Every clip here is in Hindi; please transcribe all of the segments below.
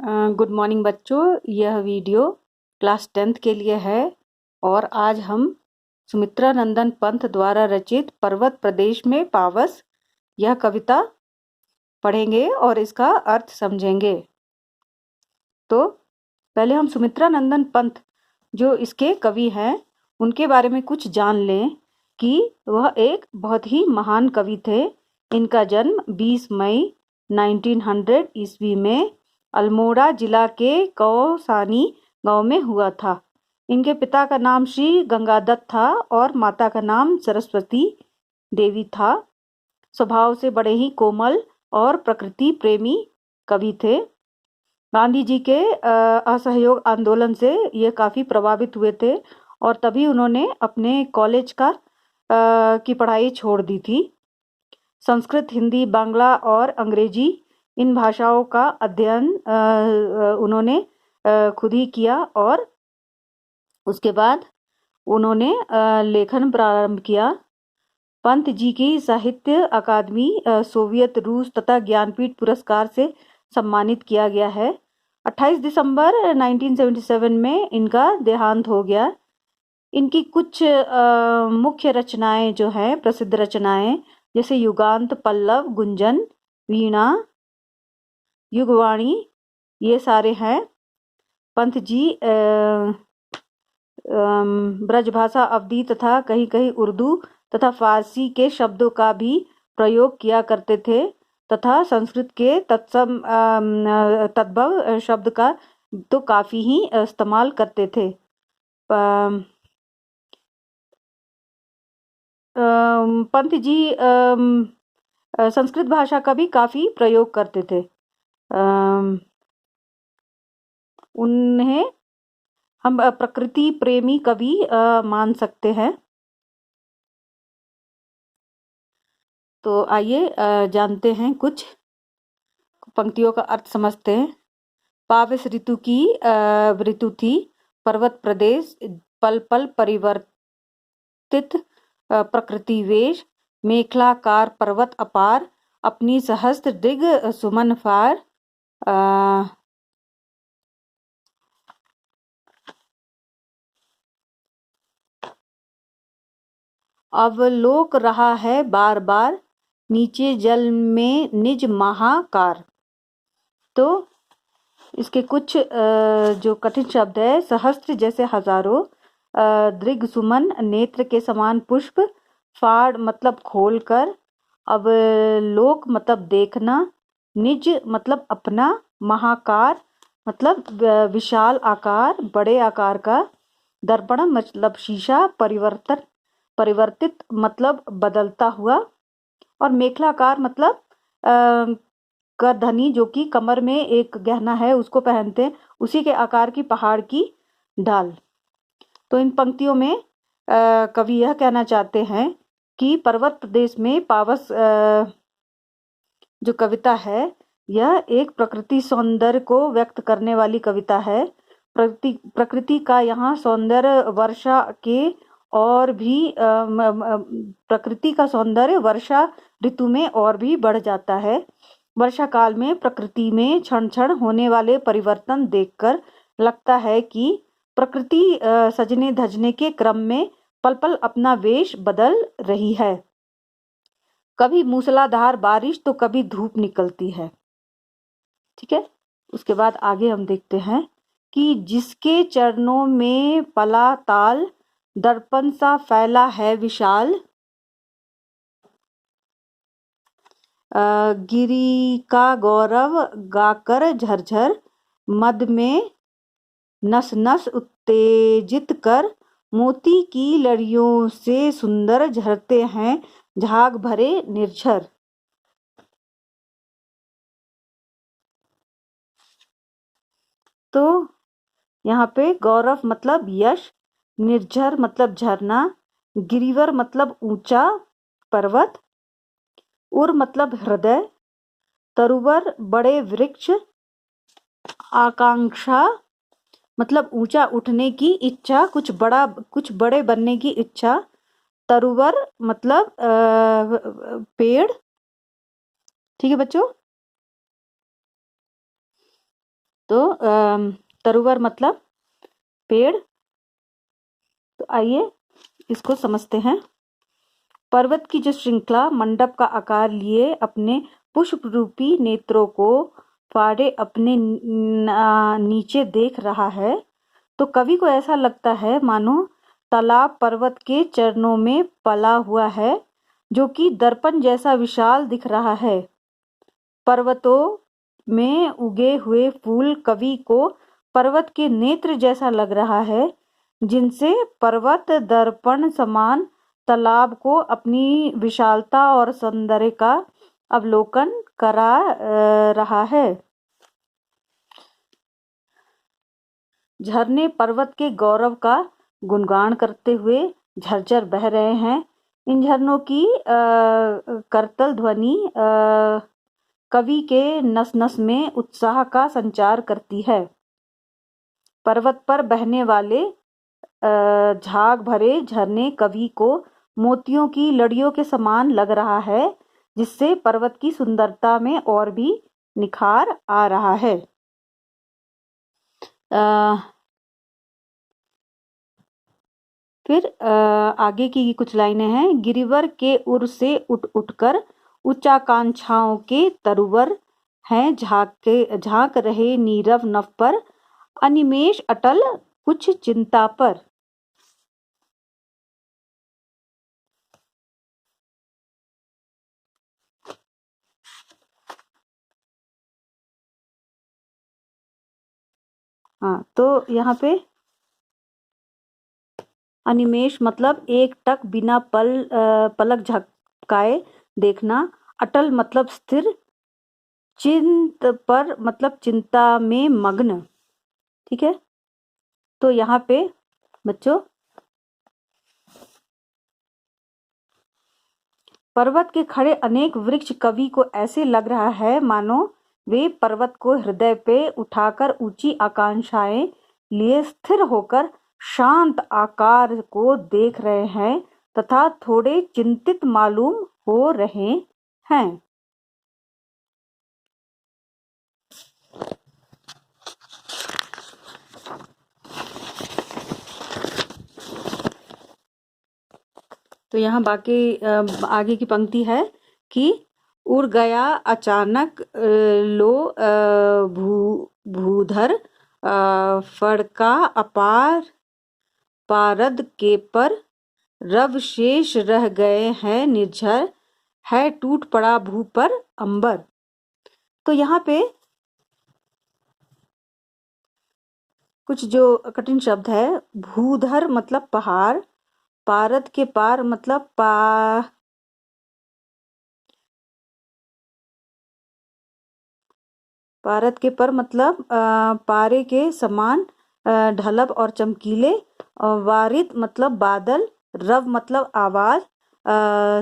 गुड मॉर्निंग बच्चों। यह वीडियो क्लास 10th के लिए है और आज हम सुमित्रा नंदन पंत द्वारा रचित पर्वत प्रदेश में पावस यह कविता पढ़ेंगे और इसका अर्थ समझेंगे। तो पहले हम सुमित्रा नंदन पंत जो इसके कवि हैं उनके बारे में कुछ जान लें कि वह एक बहुत ही महान कवि थे। इनका जन्म 20 मई 1900 ईस्वी में अल्मोड़ा जिला के कौसानी गांव में हुआ था। इनके पिता का नाम श्री गंगादत्त था और माता का नाम सरस्वती देवी था। स्वभाव से बड़े ही कोमल और प्रकृति प्रेमी कवि थे। गांधी जी के असहयोग आंदोलन से ये काफ़ी प्रभावित हुए थे और तभी उन्होंने अपने कॉलेज की पढ़ाई छोड़ दी थी। संस्कृत, हिंदी, बांग्ला और अंग्रेजी इन भाषाओं का अध्ययन उन्होंने खुद ही किया और उसके बाद उन्होंने लेखन प्रारंभ किया। पंत जी की साहित्य अकादमी, सोवियत रूस तथा ज्ञानपीठ पुरस्कार से सम्मानित किया गया है। 28 दिसंबर 1977 में इनका देहांत हो गया। इनकी कुछ मुख्य रचनाएं जो हैं, प्रसिद्ध रचनाएं जैसे युगांत, पल्लव, गुंजन, वीणा, युगवाणी, ये सारे हैं। पंत जी ब्रजभाषा, अवधी तथा कहीं कहीं उर्दू तथा फारसी के शब्दों का भी प्रयोग किया करते थे तथा संस्कृत के तद्भव शब्द का तो काफ़ी ही इस्तेमाल करते थे। पंत जी संस्कृत भाषा का भी काफ़ी प्रयोग करते थे। उन्हें हम प्रकृति प्रेमी कवि मान सकते हैं। तो आइए जानते हैं, कुछ पंक्तियों का अर्थ समझते हैं। पावस ऋतु थी, पर्वत प्रदेश पल पल परिवर्तित प्रकृति वेश, मेखलाकार पर्वत अपार, अपनी सहस्त्र दिग सुमन फार। अवलोक रहा है बार बार, नीचे जल में निज महाकार। तो इसके कुछ जो कठिन शब्द है, सहस्त्र जैसे हजारों, दृग सुमन नेत्र के समान पुष्प, फाड़ मतलब खोलकर, अवलोक मतलब देखना, निज मतलब अपना, महाकार मतलब विशाल आकार, बड़े आकार का, दर्पण मतलब शीशा, परिवर्तित मतलब बदलता हुआ, और मेखलाकार मतलब करधनी जो कि कमर में एक गहना है उसको पहनते हैं, उसी के आकार की पहाड़ की ढाल। तो इन पंक्तियों में कवि यह कहना चाहते हैं कि पर्वत प्रदेश में पावस जो कविता है यह एक प्रकृति सौंदर्य को व्यक्त करने वाली कविता है। प्रकृति का यहाँ सौंदर्य वर्षा के और भी प्रकृति का सौंदर्य वर्षा ऋतु में और भी बढ़ जाता है। वर्षा काल में प्रकृति में क्षण क्षण होने वाले परिवर्तन देखकर लगता है कि प्रकृति सजने धजने के क्रम में पल पल अपना वेश बदल रही है। कभी मूसलाधार बारिश तो कभी धूप निकलती है। ठीक है, उसके बाद आगे हम देखते हैं कि जिसके चरणों में पला ताल, दर्पण सा फैला है विशाल, गिरी का गौरव गाकर झरझर, मद में नस नस उत्तेजित कर, मोती की लड़ियों से सुंदर झरते हैं झाग भरे निर्झर। तो यहाँ पे गौरव मतलब यश, निर्झर मतलब झरना, गिरिवर मतलब ऊंचा पर्वत, उर मतलब हृदय, तरुवर बड़े वृक्ष, आकांक्षा मतलब ऊंचा उठने की इच्छा, कुछ बड़े बनने की इच्छा, तरुवर मतलब पेड़। ठीक है बच्चों। तो तरुवर मतलब पेड़। तो आइए इसको समझते हैं। पर्वत की जो श्रृंखला मंडप का आकार लिए अपने पुष्प रूपी नेत्रों को फाड़े अपने नीचे देख रहा है, तो कवि को ऐसा लगता है मानो तालाब पर्वत के चरणों में पला हुआ है, जो कि दर्पण जैसा विशाल दिख रहा है। पर्वतों में उगे हुए फूल कवि को पर्वत के नेत्र जैसा लग रहा है, जिनसे पर्वत दर्पण समान तालाब को अपनी विशालता और सौंदर्य का अवलोकन करा रहा है। झरने पर्वत के गौरव का गुणगान करते हुए झरझर बह रहे हैं। इन झरनों की करतल ध्वनि कवि के नस नस में उत्साह का संचार करती है। पर्वत पर बहने वाले झाग भरे झरने कवि को मोतियों की लड़ियों के समान लग रहा है, जिससे पर्वत की सुंदरता में और भी निखार आ रहा है। फिर आगे की कुछ लाइनें हैं। गिरिवर के उर से उठ उठकर उच्चाकांक्षाओं के तरुवर हैं, झांक रहे नीरव नभ पर, अनिमेष अटल कुछ चिंता पर। हाँ, तो यहाँ पे अनिमेष मतलब एक टक बिना पलक झपकाए देखना। अटल मतलब स्थिर। चिंत पर मतलब चिंता में मग्न। ठीक है, तो यहाँ पे बच्चों पर्वत के खड़े अनेक वृक्ष कवि को ऐसे लग रहा है मानो वे पर्वत को हृदय पे उठाकर ऊंची आकांक्षाएं लिए स्थिर होकर शांत आकार को देख रहे हैं तथा थोड़े चिंतित मालूम हो रहे हैं। तो यहाँ बाकी आगे की पंक्ति है कि उड़ गया अचानक लो भूधर फड़का अपार पारद के पर रव शेष रह गए हैं निर्झर है टूट पड़ा भू पर अंबर। तो यहाँ पे कुछ जो कठिन शब्द है। भूधर मतलब पहाड़, पारद के पार मतलब पारद के पर मतलब पारे के समान ढलब और चमकीले। वारिद मतलब बादल, रव मतलब आवाज,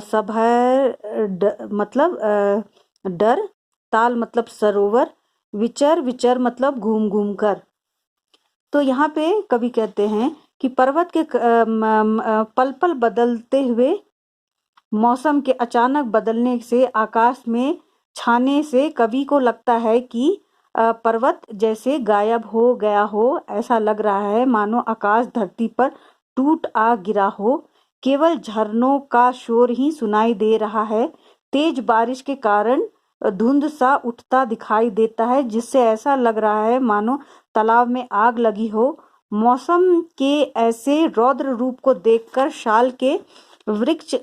सभर मतलब डर, ताल मतलब सरोवर, विचर विचर मतलब घूम घूम कर। तो यहाँ पे कवि कहते हैं कि पर्वत के पल पल बदलते हुए मौसम के अचानक बदलने से आकाश में छाने से कवि को लगता है कि पर्वत जैसे गायब हो गया हो। ऐसा लग रहा है मानो आकाश धरती पर टूट आ गिरा हो। केवल झरनों का शोर ही सुनाई दे रहा है। तेज बारिश के कारण धुंध सा उठता दिखाई देता है, जिससे ऐसा लग रहा है मानो तालाब में आग लगी हो। मौसम के ऐसे रौद्र रूप को देखकर शाल के वृक्ष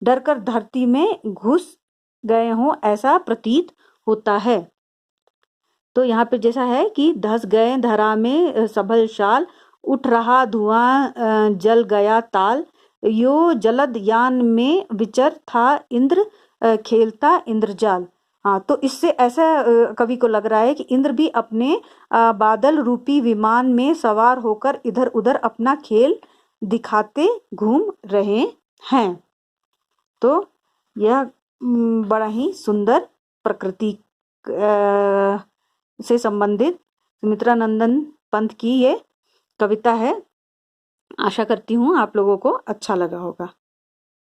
डरकर धरती में घुस गए हों ऐसा प्रतीत होता है। तो यहाँ पे जैसा है कि धस गए धरा में सबल शाल, उठ रहा धुआं जल गया ताल, यो जलद यान में विचर था इंद्र खेलता इंद्रजाल। हाँ, तो इससे ऐसा कवि को लग रहा है कि इंद्र भी अपने बादल रूपी विमान में सवार होकर इधर उधर अपना खेल दिखाते घूम रहे हैं। तो यह बड़ा ही सुंदर प्रकृति से संबंधित सुमित्रानंदन पंत की ये कविता है। आशा करती हूँ आप लोगों को अच्छा लगा होगा।